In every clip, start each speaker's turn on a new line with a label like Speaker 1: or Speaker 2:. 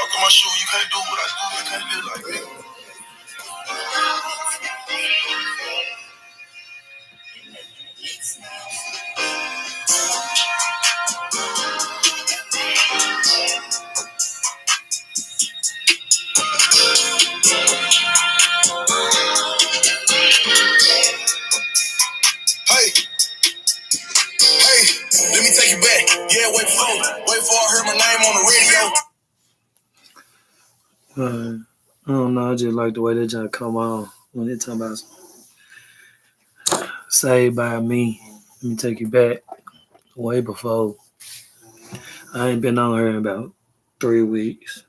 Speaker 1: walk in my shoe, you can't do what I do, you can't live like me. Hey, let me take you back. Yeah, wait for I heard my name on the radio.
Speaker 2: I don't know. I just like the way they just come on when they talking about Saved by Me. Let me take you back way before. I ain't been on here in about 3 weeks,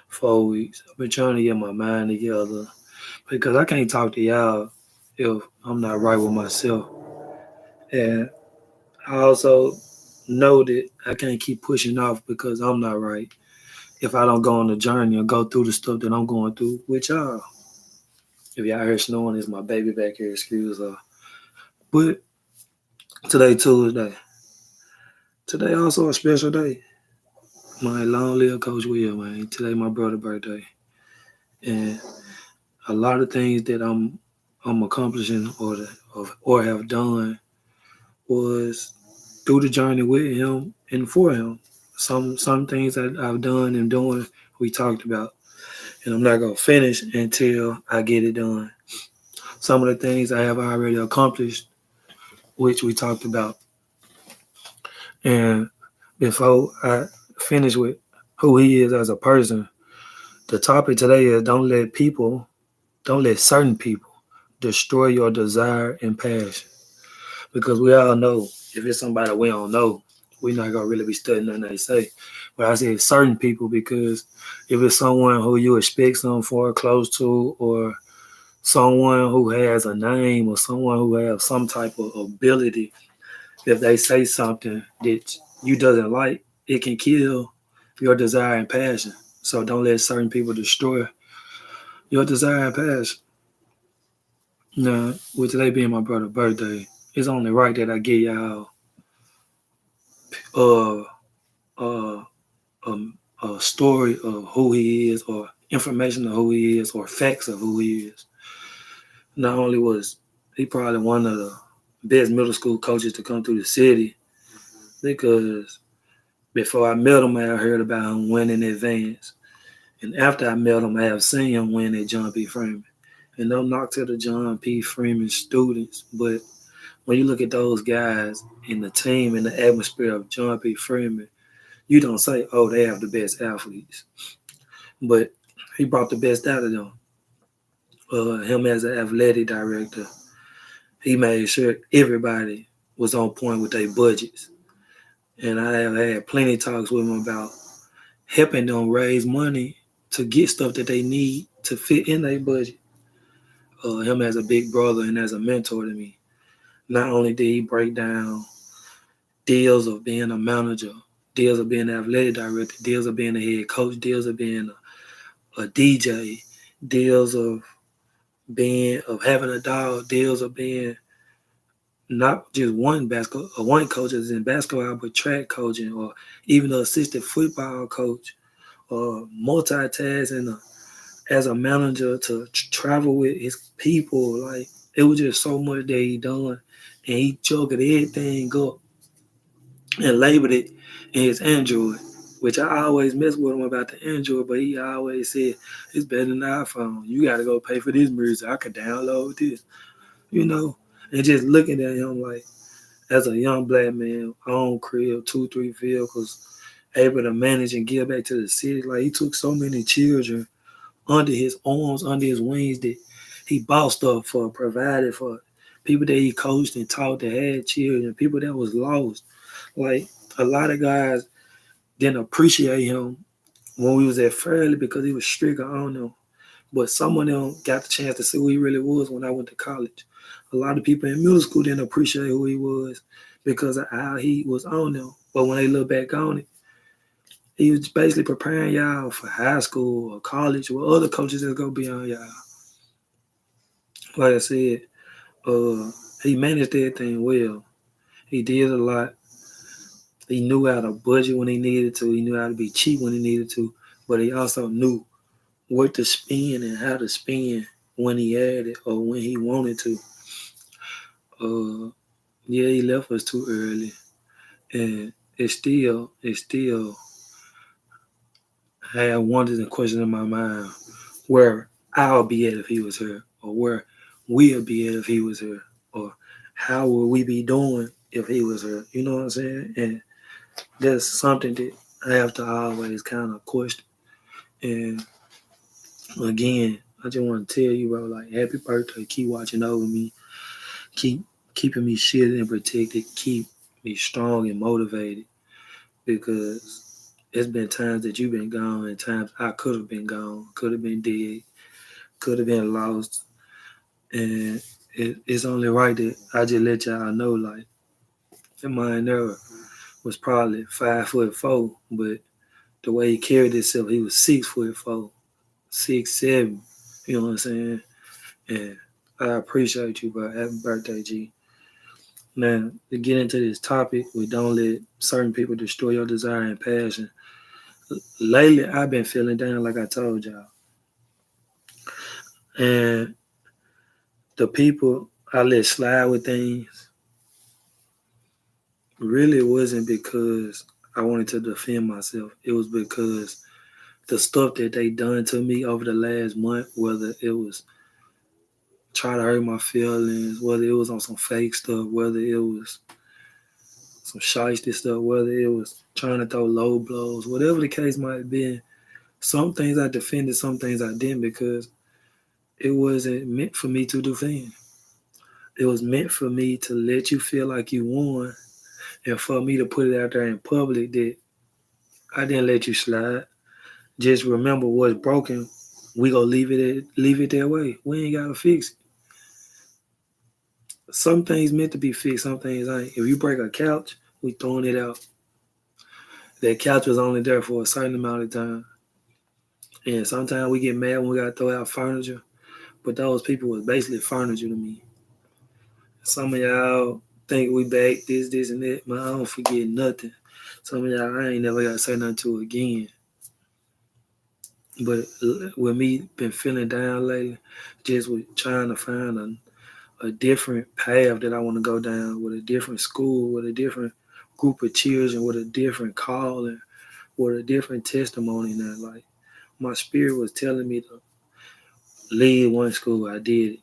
Speaker 2: 4 weeks. I've been trying to get my mind together because I can't talk to y'all if I'm not right with myself. And I also know that I can't keep pushing off because I'm not right. If I don't go on the journey or go through the stuff that I'm going through with y'all. If y'all hear snowing, it's my baby back here. Excuse her. But today Tuesday. Today also a special day. My long live Coach Will, man. Today my brother's birthday. And a lot of things that I'm accomplishing or have done was through the journey with him and for him. Some things that I've done and doing we talked about. And I'm not gonna finish until I get it done. Some of the things I have already accomplished, which we talked about. And before I finish with who he is as a person, the topic today is don't let certain people destroy your desire and passion. Because we all know if it's somebody we don't know, we're not gonna really be studying nothing they say. But I say certain people because if it's someone who you expect something for, close to, or someone who has a name or someone who has some type of ability, if they say something that you doesn't like, it can kill your desire and passion. So don't let certain people destroy your desire and passion. Now, with today being my brother's birthday, it's only right that I give y'all uh, uh, a story of who he is, or information of who he is, or facts of who he is. Not only was he probably one of the best middle school coaches to come through the city, because before I met him, I had heard about him winning advance. And after I met him, I have seen him win at John P. Freeman. And no knock to the John P. Freeman students, but when you look at those guys in the team and the atmosphere of John P. Freeman, you don't say, oh, they have the best athletes. But he brought the best out of them. Him as an athletic director, he made sure everybody was on point with their budgets. And I have had plenty of talks with him about helping them raise money to get stuff that they need to fit in their budget. Him as a big brother and as a mentor to me. Not only did he break down deals of being a manager, deals of being an athletic director, deals of being a head coach, deals of being a DJ, deals of having a dog, deals of being not just one coach is in basketball, but track coaching, or even an assistant football coach, or multitasking as a manager to travel with his people. Like, it was just so much that he done, and he chugged everything up and labeled it in his Android, which I always mess with him about the Android, but he always said, it's better than the iPhone. You got to go pay for this music. I could download this, and just looking at him like, as a young black man, own crib, 2, 3 vehicles, able to manage and give back to the city. Like, he took so many children under his arms, under his wings, that he bought stuff for, provided for people that he coached and taught that had children, people that was lost. Like, a lot of guys didn't appreciate him when we was at Fairleigh because he was strict on them. But some of them got the chance to see who he really was when I went to college. A lot of people in middle school didn't appreciate who he was because of how he was on them. But when they look back on it, he was basically preparing y'all for high school or college with other coaches that's gonna be on y'all. Like I said, he managed everything well. He did a lot He knew how to budget when he needed to. He knew how to be cheap when he needed to. But he also knew what to spend and how to spend when he had it or when he wanted to. Uh, yeah, he left us too early, and it still had wonders and questions in my mind where I'll be at if he was here, or where we'll be at if he was here, or how would we be doing if he was here. You know what I'm saying? And that's something that I have to always kind of question. And again, I just want to tell you, bro, like, happy birthday. Keep watching over me. Keep keeping me shielded and protected. Keep me strong and motivated because it's been times that you've been gone and times I could have been gone, could have been dead, could have been lost. And it's only right that I just let y'all know, like, that mine there was probably 5'4", but the way he carried himself, he was 6'4", 6'7". You know what I'm saying? And I appreciate you, bro. Happy birthday, G. Now, to get into this topic, we don't let certain people destroy your desire and passion. Lately, I've been feeling down, like I told y'all. And the people I let slide with things really wasn't because I wanted to defend myself. It was because the stuff that they done to me over the last month, whether it was try to hurt my feelings, whether it was on some fake stuff, whether it was some shiesty stuff, whether it was trying to throw low blows, whatever the case might be. Some things I defended, some things I didn't because it wasn't meant for me to defend. It was meant for me to let you feel like you won and for me to put it out there in public that I didn't let you slide. Just remember what's broken. We gonna leave it that way. We ain't gotta fix it. Some things meant to be fixed, some things ain't. If you break a couch, we throwing it out. That couch was only there for a certain amount of time. And sometimes we get mad when we gotta throw out furniture, but those people was basically furniture to me. Some of y'all think we back this, and that. Man, I don't forget nothing. Some of y'all I ain't never gotta say nothing to again. But with me been feeling down lately, just with trying to find a different path that I want to go down, with a different school, with a different group of children, with a different calling, with a different testimony now. Like, my spirit was telling me to leave one school, I did it.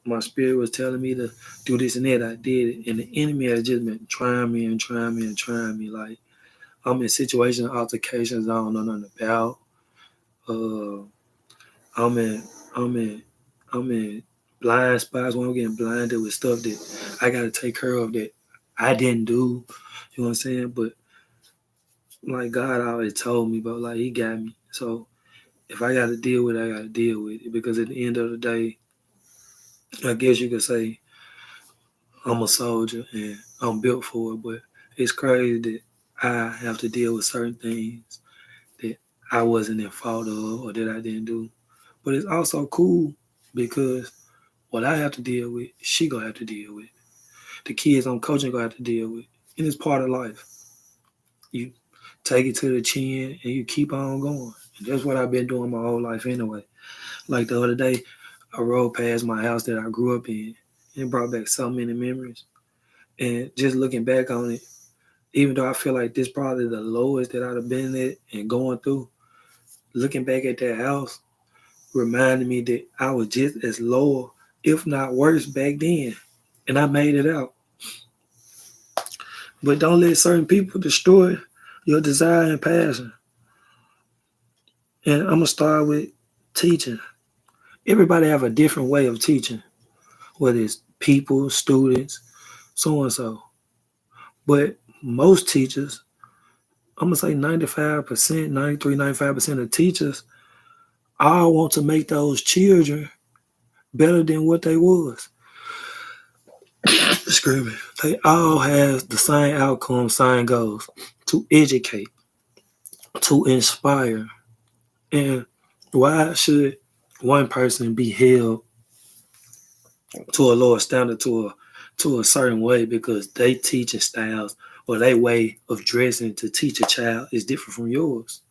Speaker 2: My spirit was telling me to do this and that, I did it. And the enemy has just been trying me and trying me and trying me. Like, I'm in situations, altercations I don't know nothing about. Uh, I'm in, I'm in, I'm in blind spots when I'm getting blinded with stuff that I got to take care of that I didn't do. You know what I'm saying? But like God always told me, but like He got me. So if I got to deal with it, I got to deal with it because at the end of the day, I guess you could say I'm a soldier and I'm built for it. But it's crazy that I have to deal with certain things that I wasn't in fault of or that I didn't do. But it's also cool because what I have to deal with, she gonna have to deal with. The kids I'm coaching gonna have to deal with. And it's part of life. You take it to the chin and you keep on going. And that's what I've been doing my whole life anyway. Like the other day, I rode past my house that I grew up in. And it brought back so many memories. And just looking back on it, even though I feel like this probably the lowest that I'd have been at and going through, looking back at that house reminded me that I was just as low, if not worse, back then. And I made it out. But don't let certain people destroy your desire and passion. And I'm gonna start with teaching. Everybody have a different way of teaching, whether it's people, students, so and so. But most teachers, I'm gonna say 95%, 93, 95% of teachers all want to make those children better than what they was. Excuse me. They all have the same outcome, same goals: to educate, to inspire. And why should one person be held to a lower standard, to a certain way because they teaching styles or their way of dressing to teach a child is different from yours.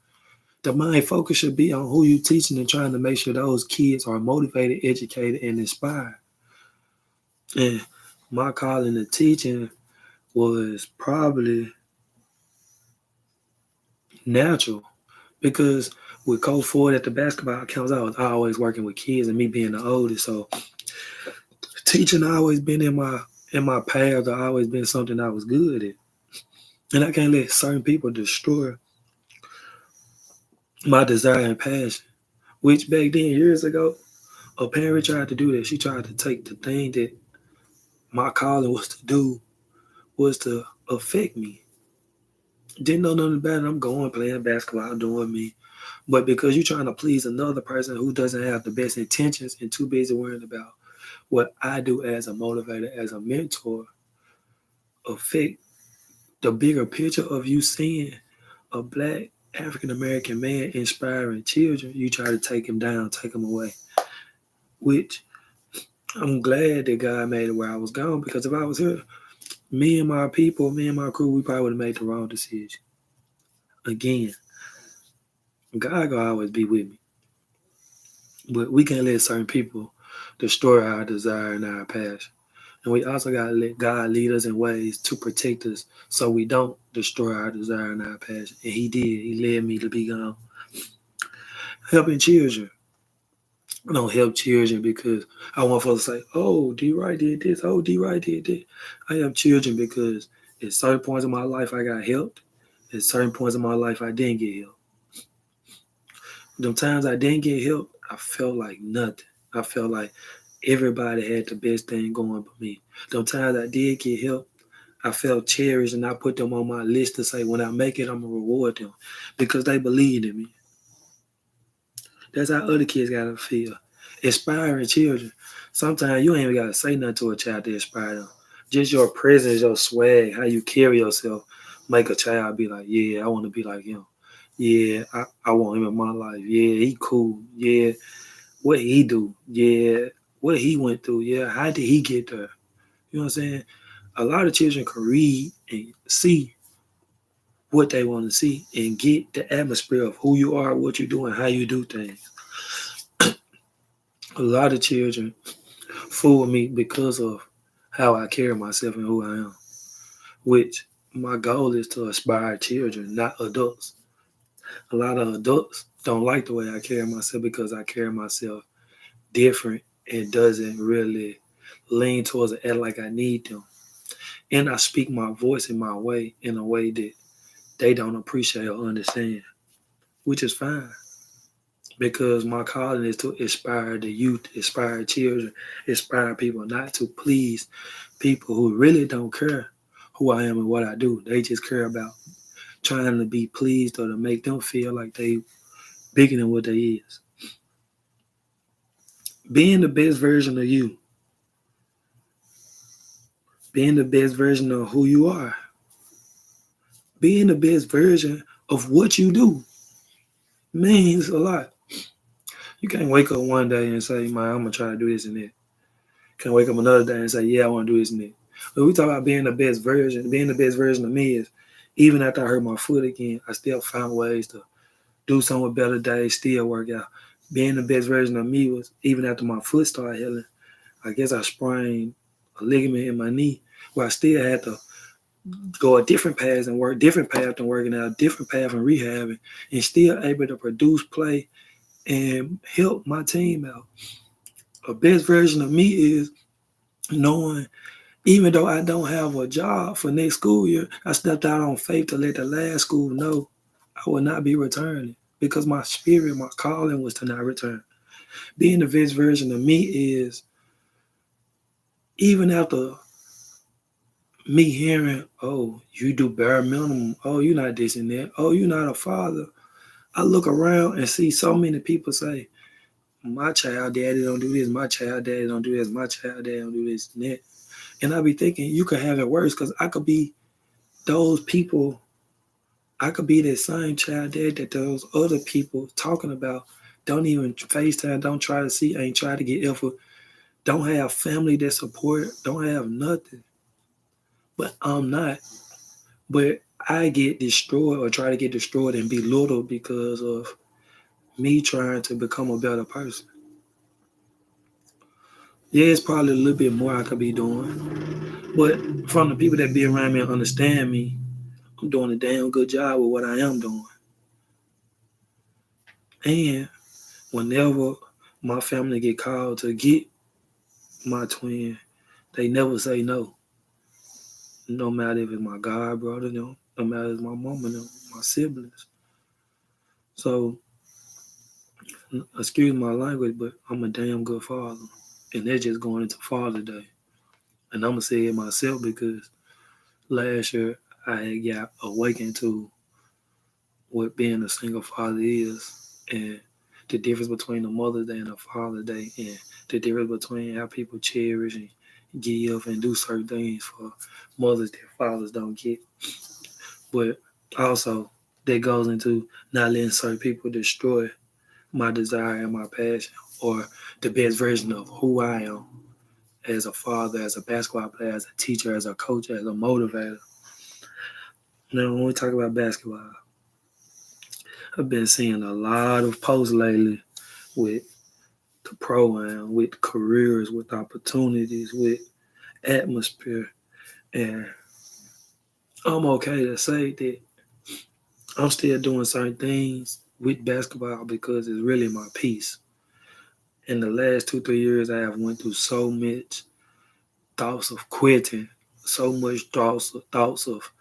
Speaker 2: The main focus should be on who you teaching and trying to make sure those kids are motivated, educated, and inspired. And my calling to teaching was probably natural because with Coach Ford at the basketball accounts, I was always working with kids and me being the oldest. So teaching always been in my path. I always been something I was good at. And I can't let certain people destroy my desire and passion. Which back then, years ago, a parent tried to do that. She tried to take the thing that my calling was to do was to affect me. Didn't know nothing about it. I'm going playing basketball, doing me. But because you're trying to please another person who doesn't have the best intentions and too busy worrying about what I do as a motivator, as a mentor, affect the bigger picture of you seeing a black African American man inspiring children, you try to take him down, take him away. Which I'm glad that God made it where I was gone because if I was here, me and my people, me and my crew, we probably would have made the wrong decision. Again, God gonna always be with me. But we can't let certain people destroy our desire and our passion. And we also gotta let God lead us in ways to protect us so we don't destroy our desire and our passion. And he did. He led me to be gone. Helping children. I don't help children because I want folks to say, oh, D. Wright did this. Oh, D. Wright did that. I help children because at certain points in my life I got helped. At certain points in my life I didn't get help. Them times I didn't get help, I felt like nothing. I felt like everybody had the best thing going for me. Them times I did get help, I felt cherished and I put them on my list to say when I make it, I'm gonna reward them because they believed in me. That's how other kids gotta feel. Inspiring children. Sometimes you ain't even gotta say nothing to a child to inspire them. Just your presence, your swag, how you carry yourself, make a child be like, yeah, I want to be like him. Yeah, I want him in my life. Yeah, he cool. Yeah, what he do. Yeah, what he went through. Yeah, how did he get there? You know what I'm saying? A lot of children can read and see what they want to see and get the atmosphere of who you are, what you do, and how you do things. A lot of children fool me because of how I carry myself and who I am, which my goal is to inspire children, not adults. A lot of adults don't like the way I carry myself because I carry myself different and doesn't really lean towards it, act like I need them. And I speak my voice in my way in a way that they don't appreciate or understand, which is fine because my calling is to inspire the youth, inspire children, inspire people, not to please people who really don't care who I am and what I do. They just care about trying to be pleased or to make them feel like they bigger than what they is. Being the best version of you, being the best version of who you are, being the best version of what you do means a lot. You can't wake up one day and say, man, I'm gonna try to do this and that. Can't wake up another day and say, yeah, I want to do this and that. When we talk about being the best version of me is even after I hurt my foot again, I still found ways to do something better days, still work out. Being the best version of me was even after my foot started healing, I guess I sprained a ligament in my knee where I still had to go a different path and work, different path and working out, different path and rehabbing, and still able to produce play and help my team out. A best version of me is knowing even though I don't have a job for next school year, I stepped out on faith to let the last school know I will not be returning because my spirit, my calling was to not return. Being the best version of me is even after me hearing, oh, you do bare minimum, oh, you're not this and that, oh, you're not a father. I look around and see so many people say, my child daddy don't do this, my child daddy don't do this, my child daddy don't do this and that. And I be thinking you could have it worse because I could be those people, I could be that same child dad that those other people talking about don't even FaceTime, don't try to see, ain't try to get effort, don't have family that support, don't have nothing. But I'm not. But I get destroyed or try to get destroyed and belittled because of me trying to become a better person. Yeah, it's probably a little bit more I could be doing. But from the people that be around me and understand me, I'm doing a damn good job with what I am doing. And whenever my family get called to get my twin, they never say no. No matter if it's my god brother, no matter if it's my mama, my siblings. So excuse my language, but I'm a damn good father. And they're just going into Father Day. And I'm gonna say it myself because last year I had got awakened to what being a single father is and the difference between a Mother's Day and a Father's Day and the difference between how people cherish and give and do certain things for mothers that fathers don't get. But also that goes into not letting certain people destroy my desire and my passion or the best version of who I am as a father, as a basketball player, as a teacher, as a coach, as a motivator. Now, when we talk about basketball, I've been seeing a lot of posts lately with the program, with careers, with opportunities, with atmosphere. And I'm okay to say that I'm still doing certain things with basketball because it's really my piece. In the last 2, 3 years, I have went through so much thoughts of quitting, so much thoughts of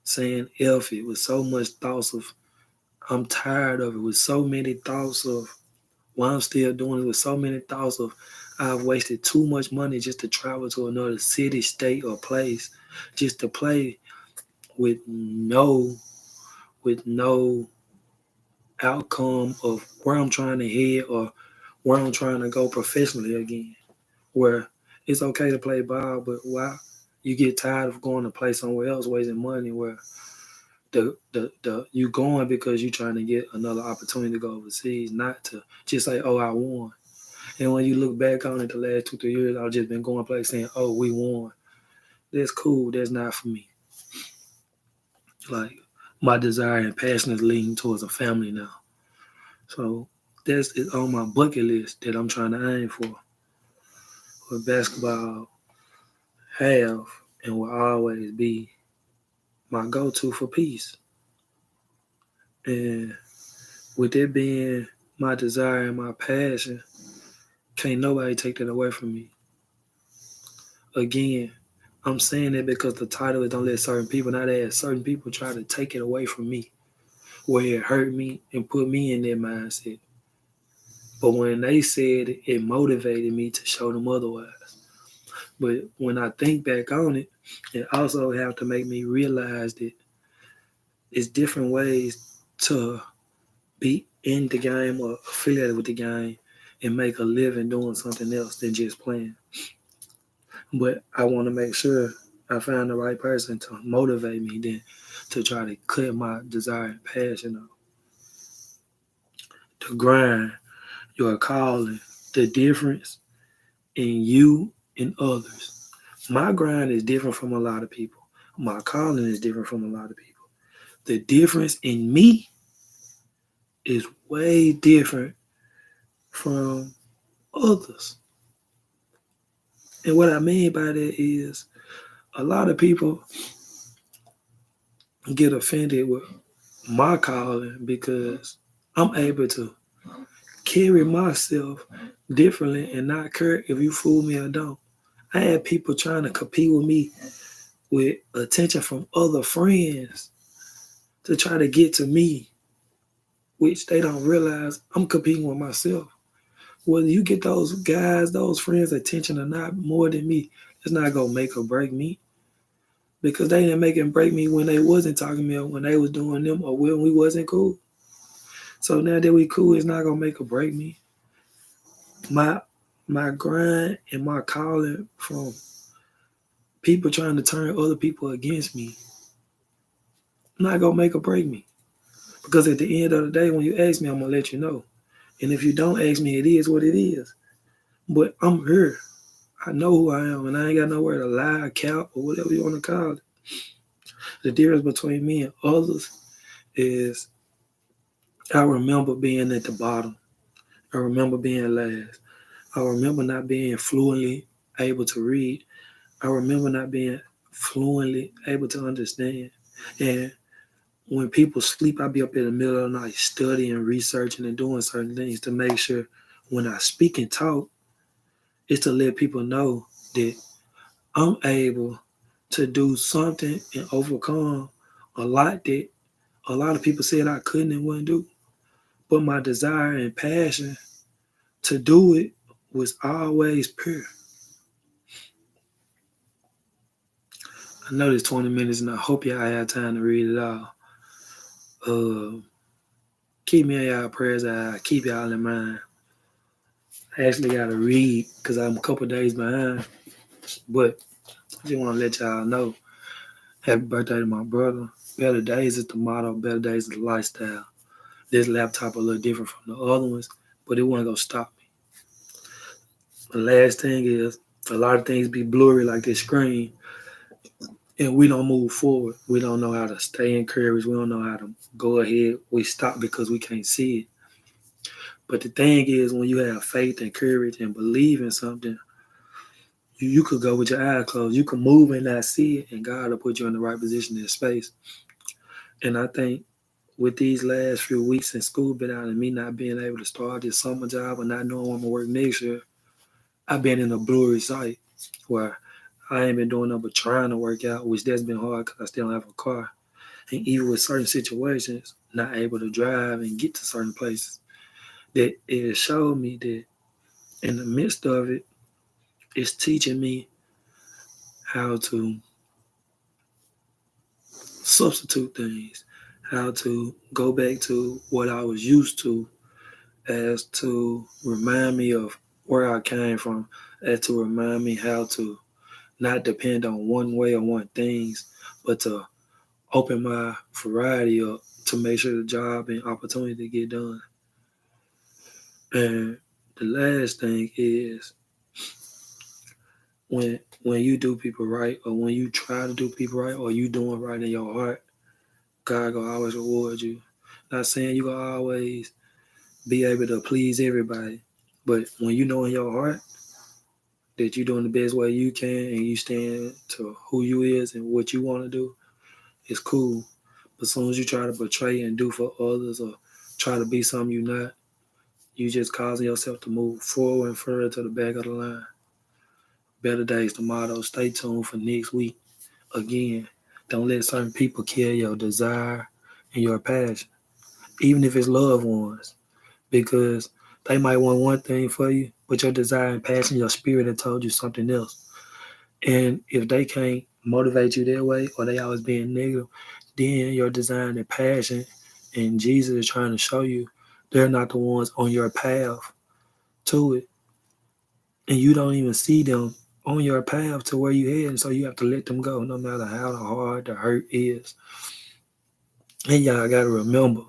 Speaker 2: saying F it, with so much thoughts of I'm tired of it, with so many thoughts of why I'm still doing it, with so many thoughts of I've wasted too much money just to travel to another city, state, or place, just to play with no outcome of where I'm trying to head or where I'm trying to go professionally again. Where it's okay to play ball, but why you get tired of going to play somewhere else, wasting money where the you going because you trying to get another opportunity to go overseas, not to just say, oh, I won. And when you look back on it the last 2, 3 years, I've just been going places saying, oh, we won. That's cool. That's not for me. Like my desire and passion is leaning towards a family now. So that's it on my bucket list that I'm trying to aim for. What basketball have and will always be my go-to for peace. And with it being my desire and my passion, can't nobody take that away from me. Again, I'm saying it because the title is don't let certain people, not as certain people try to take it away from me, where it hurt me and put me in their mindset. But when they said it, it motivated me to show them otherwise. But when I think back on it, it also have to make me realize that it's different ways to be in the game or affiliated with the game and make a living doing something else than just playing. But I want to make sure I find the right person to motivate me then to try to cut my desire and passion off. To grind, your calling, the difference in you and others. My grind is different from a lot of people. My calling is different from a lot of people. The difference in me is way different from others. And what I mean by that is a lot of people get offended with my calling because I'm able to carry myself differently and not care if you fool me or don't. I had people trying to compete with me with attention from other friends to try to get to me, which they don't realize I'm competing with myself. Whether you get those guys, those friends' attention or not more than me, it's not gonna make or break me. Because they didn't make and break me when they wasn't talking to me or when they was doing them or when we wasn't cool. So now that we cool, it's not gonna make or break me. My my grind and my calling from people trying to turn other people against me not gonna make or break me. Because at the end of the day, when you ask me, I'm gonna let you know. And if you don't ask me, it is what it is. But I'm here. I know who I am, and I ain't got nowhere to lie, count, or whatever you want to call it. The difference between me and others is I remember being at the bottom. I remember being last. I remember not being fluently able to read. I remember not being fluently able to understand. And when people sleep, I be up in the middle of the night studying, researching, and doing certain things to make sure when I speak and talk, it's to let people know that I'm able to do something and overcome a lot that a lot of people said I couldn't and wouldn't do. But my desire and passion to do it was always pure. I know there's 20 minutes and I hope y'all have time to read it all. Uh, keep me in y'all prayers. I keep y'all in mind. I actually got to read because I'm a couple days behind. But I just want to let y'all know happy birthday to my brother. Better days is the motto, better days is the lifestyle. This laptop a little different from the other ones, but it wasn't going to stop me. The last thing is a lot of things be blurry like this screen and we don't move forward. We don't know how to stay encouraged. We don't know how to go ahead. We stop because we can't see it. But the thing is, when you have faith and courage and believe in something, you could go with your eyes closed. You can move and not see it, and God will put you in the right position in space. And I think with these last few weeks in school been out and me not being able to start this summer job and not knowing where I'm going to work next year, I've been in a blurry sight where I ain't been doing nothing but trying to work out, which that's been hard because I still don't have a car. And even with certain situations, not able to drive and get to certain places, that it showed me that in the midst of it, it's teaching me how to substitute things, how to go back to what I was used to as to remind me of where I came from, as to remind me how to not depend on one way or one things, but to open my variety up to make sure the job and opportunity get done. And the last thing is when you do people right or when you try to do people right or you doing right in your heart, God gonna always reward you. Not saying you gonna always be able to please everybody, but when you know in your heart that you're doing the best way you can and you stand to who you is and what you want to do, it's cool. But as soon as you try to portray and do for others or try to be something you're not, you just causing yourself to move forward and further to the back of the line. Better days tomorrow. Stay tuned for next week. Again, don't let certain people kill your desire and your passion, even if it's loved ones, because they might want one thing for you, but your desire and passion, your spirit have told you something else. And if they can't motivate you that way or they always being negative, then your desire and passion and Jesus is trying to show you they're not the ones on your path to it. And you don't even see them on your path to where you heading, so you have to let them go, no matter how hard the hurt is. And y'all gotta remember,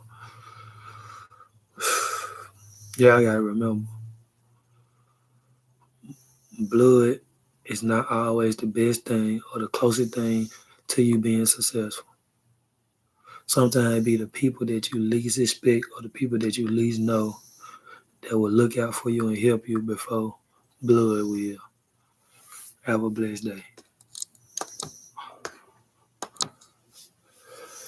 Speaker 2: blood is not always the best thing or the closest thing to you being successful. Sometimes it be the people that you least expect or the people that you least know that will look out for you and help you before blood will. Have a blessed day.